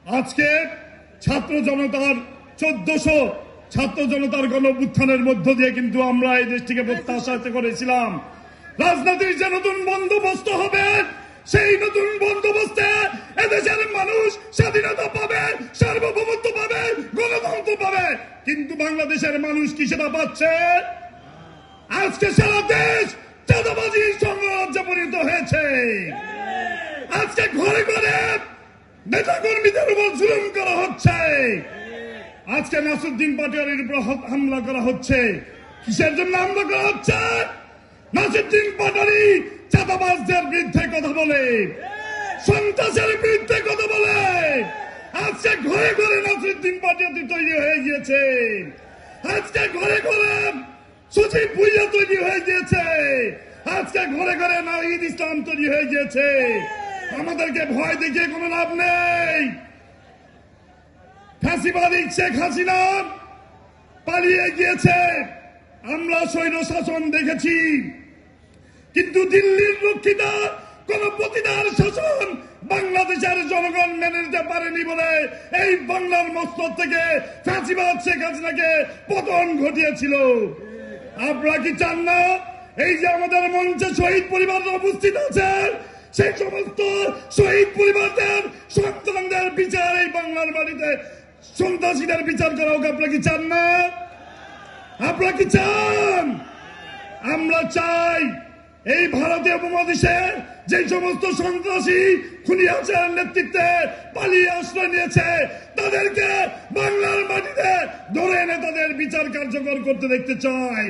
আজকে ছাত্র জনতার 1400 ছাত্র জনতার গণ অভ্যুত্থানের মধ্য দিয়ে কিন্তু আমরা এই দেশটিকে প্রত্যাশা করেছিলাম রাজনীতির যে নতুন বন্দোবস্ত হবে, সেই নতুন বন্দোবস্তে এদেশের মানুষ স্বাধীনতা পাবে, সার্বভৌমত্ব পাবে, গণতন্ত্র পাবে। কিন্তু বাংলাদেশের মানুষ কি সেটা পাচ্ছে? আজকে সারা দেশ চাঁদাবাজি সংগ্রামে পরিণত হয়েছে। আজকে ঘরে ঘরে নেতা কর্মীদের উপর জুলুম করা হচ্ছে। আজকে নাসিরউদ্দিন পাটোয়ারির উপর হামলা করা হচ্ছে। কিসের জন্য হামলা করা হচ্ছে? নাসিরউদ্দিন পাটোয়ারি চাঁদাবাজদের বিরুদ্ধে কথা বলে, সন্ত্রাসের বিরুদ্ধে কথা বলে। আজকে ঘরে ঘরে নাসিরউদ্দিন পাটোয়ারি তৈরি হয়ে গিয়েছে। আজকে ঘরে ঘরে সচিব ভুইয়া তৈরি হয়ে গিয়েছে। আজকে ঘরে ঘরে নাহিদ ইসলাম তৈরি হয়ে গিয়েছে। আমাদেরকে ভয় দেখিয়ে কোনো লাভ নেই। ফাঁসিবাদী শেখ হাসিনা পালিয়ে গিয়েছে, আমরা স্বৈর শাসন দেখেছি, কিন্তু দিল্লির রক্ষিতা কোন প্রতিদার শাসন বাংলাদেশের জনগণ মেনে নিতে পারেনি বলে এই বাংলার মস্তক থেকে ফাঁসিবাদ শেখ হাসিনাকে পতন ঘটিয়েছিল। আপনারা কি চান না এই যে আমাদের মঞ্চে শহীদ পরিবার উপস্থিত আছে, সেই সমস্ত শহীদ পরিবারদের সন্তানদের বিচার এই বাংলার বাড়িতে সন্ত্রাসীদের বিচার করা হোক? আপনারা কি চান না? আপনারা কি চান? আমরা চাই এই ভারতীয় উপমহাদেশে যে সমস্ত সন্ত্রাসী খুনি হাসিনার নেতৃত্বে পালিয়ে আশ্রয় নিয়েছে, তাদেরকে বাংলার মাটিতে ধরে এনে তাদের বিচার কার্যকর করতে দেখতে চাই।